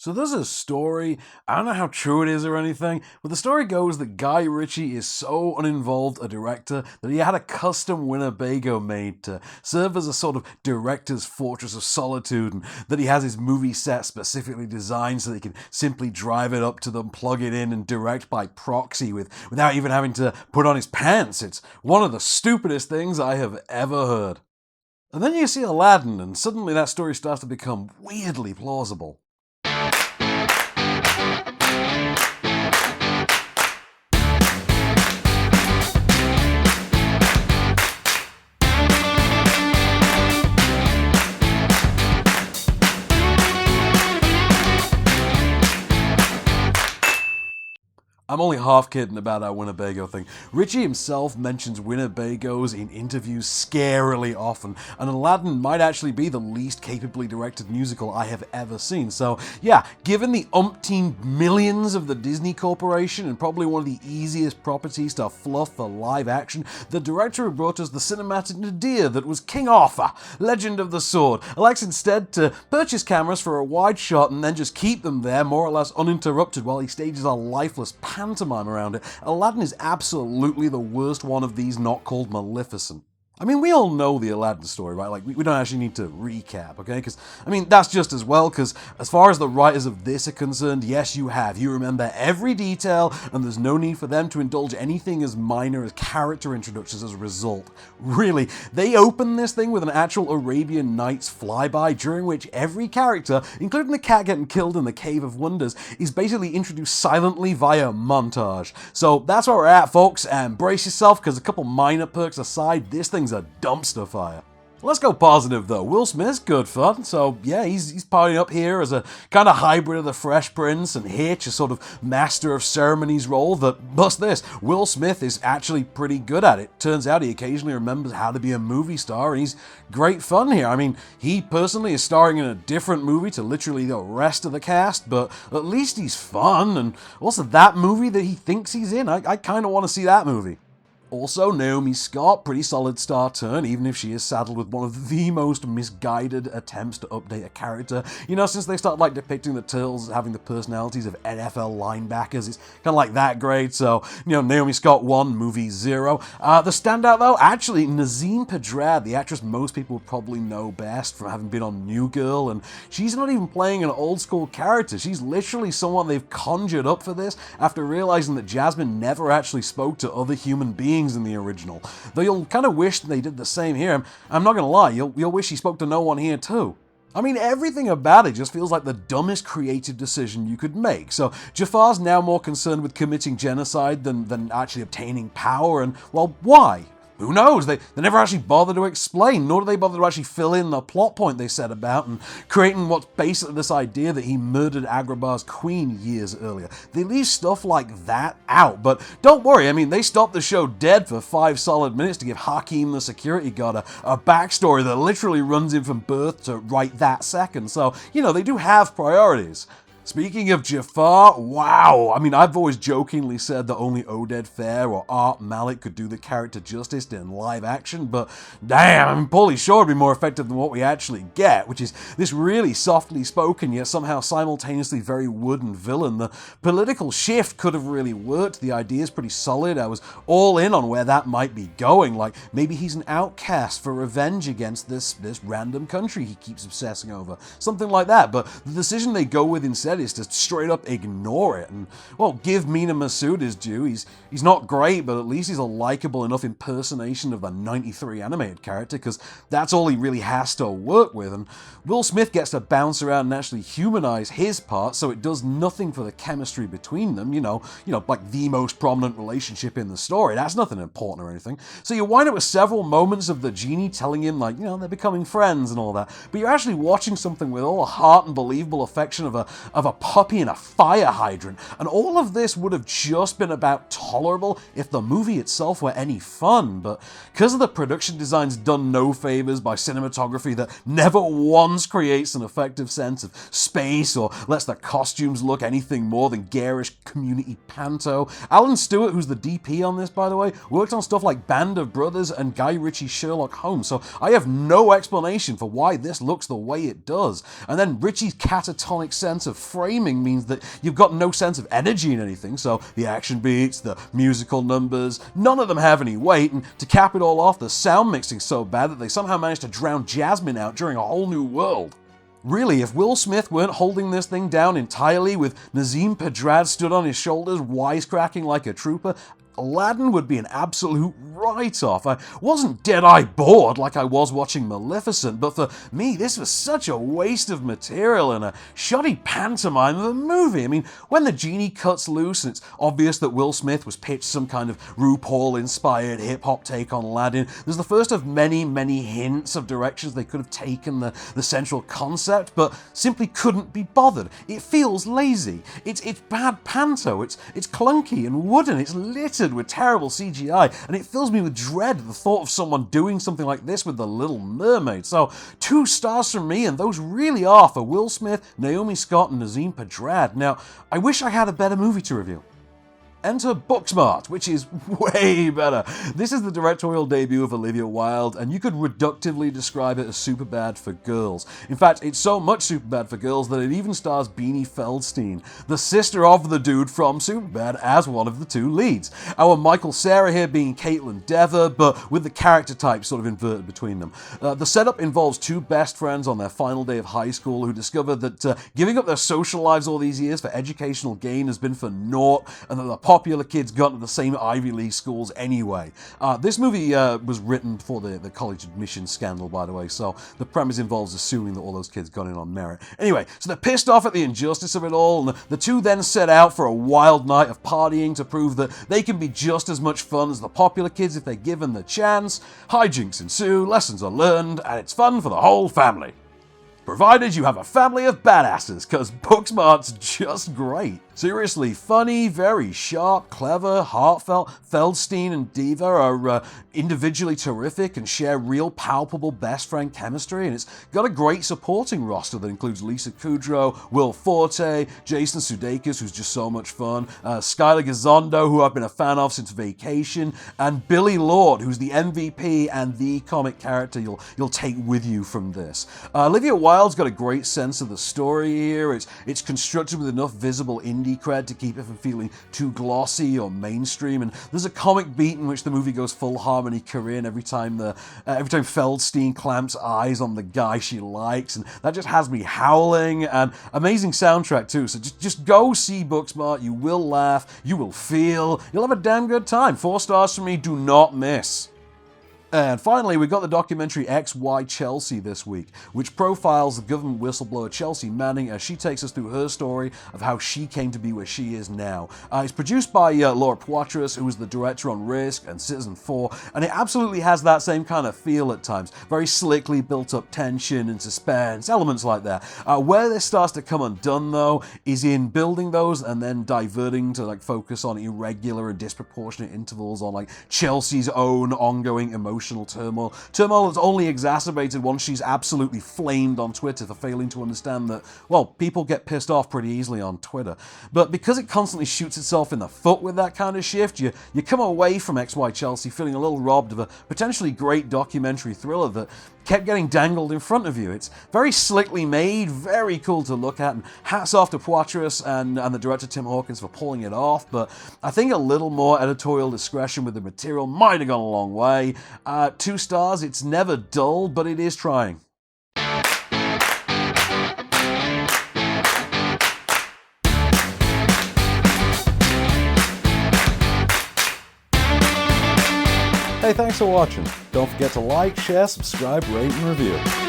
So there's a story, I don't know how true it is or anything, but the story goes that Guy Ritchie is so uninvolved a director that he had a custom Winnebago made to serve as a sort of director's fortress of solitude, and that he has his movie set specifically designed so that he can simply drive it up to them, plug it in, and direct by proxy without even having to put on his pants. It's one of the stupidest things I have ever heard. And then you see Aladdin, and suddenly that story starts to become weirdly plausible. I'm only half kidding about that Winnebago thing. Ritchie himself mentions Winnebagos in interviews scarily often, and Aladdin might actually be the least capably directed musical I have ever seen. So yeah, given the umpteen millions of the Disney Corporation and probably one of the easiest properties to fluff for live action, the director who brought us the cinematic nadir that was King Arthur, Legend of the Sword, elects instead to purchase cameras for a wide shot and then just keep them there more or less uninterrupted while he stages a lifeless pantomime around it. Aladdin is absolutely the worst one of these not called Maleficent. I mean, we all know the Aladdin story, right? Like, we don't actually need to recap, okay? Because, I mean, that's just as well, because as far as the writers of this are concerned, yes, you have. You remember every detail, and there's no need for them to indulge anything as minor as character introductions as a result. Really, they open this thing with an actual Arabian Nights flyby, during which every character, including the cat getting killed in the Cave of Wonders, is basically introduced silently via montage. So that's where we're at, folks, and brace yourself, because a couple minor perks aside, this thing's a dumpster fire. Let's go positive though. Will Smith's good fun, so yeah, he's partying up here as a kind of hybrid of the Fresh Prince and Hitch, a sort of master of ceremonies role that, bust this, Will Smith is actually pretty good at it. Turns out he occasionally remembers how to be a movie star, and he's great fun here. I mean, he personally is starring in a different movie to literally the rest of the cast, but at least he's fun, and also that movie that he thinks he's in, I kind of want to see that movie. Also, Naomi Scott, pretty solid star turn, even if she is saddled with one of the most misguided attempts to update a character. You know, since they started depicting the Turtles as having the personalities of NFL linebackers, it's kind of like that grade. So, Naomi Scott 1, movie 0. The standout though, actually, Nazeem Pedrad, the actress most people would probably know best from having been on New Girl, and she's not even playing an old school character. She's literally someone they've conjured up for this after realizing that Jasmine never actually spoke to other human beings in the original. Though you'll kind of wish they did the same here. I'm not gonna lie, you'll wish he spoke to no one here too. I mean, everything about it just feels like the dumbest creative decision you could make. So Jafar's now more concerned with committing genocide than actually obtaining power, and, well, why? Who knows? They never actually bother to explain, nor do they bother to actually fill in the plot point they set about and creating what's basically this idea that he murdered Agrabah's queen years earlier. They leave stuff like that out, but don't worry, I mean, they stopped the show dead for 5 solid minutes to give Hakeem the security guard a backstory that literally runs him from birth to right that second, so, they do have priorities. Speaking of Jafar, wow! I mean, I've always jokingly said that only Oded Fair or Art Malik could do the character justice in live action, but damn, I mean, Pauly Shore would be more effective than what we actually get, which is this really softly spoken yet somehow simultaneously very wooden villain. The political shift could have really worked, the idea is pretty solid, I was all in on where that might be going, like maybe he's an outcast for revenge against this random country he keeps obsessing over, something like that, but the decision they go with instead is to straight up ignore it. And, well, give Mina Masood his due. He's not great, but at least he's a likable enough impersonation of the 93 animated character, because that's all he really has to work with. And Will Smith gets to bounce around and actually humanize his part, so it does nothing for the chemistry between them, like the most prominent relationship in the story. That's nothing important or anything. So you wind up with several moments of the genie telling him, they're becoming friends and all that, but you're actually watching something with all the heart and believable affection of a puppy and a fire hydrant, and all of this would have just been about tolerable if the movie itself were any fun, but because of the production design's done no favors by cinematography that never once creates an effective sense of space or lets the costumes look anything more than garish community panto. Alan Stewart, who's the DP on this, by the way, worked on stuff like Band of Brothers and Guy Ritchie's Sherlock Holmes, so I have no explanation for why this looks the way it does. And then Ritchie's catatonic sense of framing means that you've got no sense of energy in anything, so the action beats, the musical numbers, none of them have any weight, and to cap it all off, the sound mixing's so bad that they somehow managed to drown Jasmine out during A Whole New World. Really, if Will Smith weren't holding this thing down entirely, with Nazim Pedrad stood on his shoulders, wisecracking like a trooper, Aladdin would be an absolute write-off. I wasn't dead-eye bored like I was watching Maleficent, but for me, this was such a waste of material and a shoddy pantomime of a movie. I mean, when the genie cuts loose and it's obvious that Will Smith was pitched some kind of RuPaul-inspired hip-hop take on Aladdin, there's the first of many, many hints of directions they could have taken the central concept, but simply couldn't be bothered. It feels lazy. It's bad panto. It's clunky and wooden. It's littered with terrible CGI, and it fills me with dread at the thought of someone doing something like this with The Little Mermaid. So, 2 stars from me, and those really are for Will Smith, Naomi Scott, and Nazim Pedrad. Now, I wish I had a better movie to review. Enter Booksmart, which is way better. This is the directorial debut of Olivia Wilde, and you could reductively describe it as Superbad for girls. In fact, it's so much Superbad for girls that it even stars Beanie Feldstein, the sister of the dude from Superbad, as one of the 2 leads. Our Michael Cera here being Caitlin Dever, but with the character type sort of inverted between them. The setup involves 2 best friends on their final day of high school who discover that giving up their social lives all these years for educational gain has been for naught, and that the popular kids got into the same Ivy League schools anyway. This movie was written before the college admissions scandal, by the way, so the premise involves assuming that all those kids got in on merit. Anyway, so they're pissed off at the injustice of it all, and the 2 then set out for a wild night of partying to prove that they can be just as much fun as the popular kids if they're given the chance. Hijinks ensue, lessons are learned, and it's fun for the whole family. Provided you have a family of badasses, because Booksmart's just great. Seriously, funny, very sharp, clever, heartfelt. Feldstein and Diva are individually terrific and share real palpable best friend chemistry, and it's got a great supporting roster that includes Lisa Kudrow, Will Forte, Jason Sudeikis, who's just so much fun, Skylar Gisondo, who I've been a fan of since Vacation, and Billy Lord, who's the MVP and the comic character you'll take with you from this. Olivia Wilde's got a great sense of the story here. It's constructed with enough visible indie cred to keep it from feeling too glossy or mainstream, and there's a comic beat in which the movie goes full Harmony Korine every time Feldstein clamps eyes on the guy she likes, and that just has me howling. And amazing soundtrack too, so just go see Booksmart. You will laugh, you will feel, you'll have a damn good time. 4 stars from me, do not miss. And finally, we got the documentary XY Chelsea this week, which profiles the government whistleblower Chelsea Manning as she takes us through her story of how she came to be where she is now. It's produced by Laura Poitras, who was the director on Risk and Citizen 4, and it absolutely has that same kind of feel at times. Very slickly built up tension and suspense, elements like that. Where this starts to come undone, though, is in building those and then diverting to focus on irregular and disproportionate intervals on Chelsea's own ongoing emotional turmoil that's only exacerbated once she's absolutely flamed on Twitter for failing to understand that, well, people get pissed off pretty easily on Twitter. But because it constantly shoots itself in the foot with that kind of shift, you come away from XY Chelsea feeling a little robbed of a potentially great documentary thriller that kept getting dangled in front of you. It's very slickly made, very cool to look at, and hats off to Poitras and the director Tim Hawkins for pulling it off, but I think a little more editorial discretion with the material might have gone a long way. 2 stars, it's never dull, but it is trying. Hey, thanks for watching. Don't forget to like, share, subscribe, rate, and review.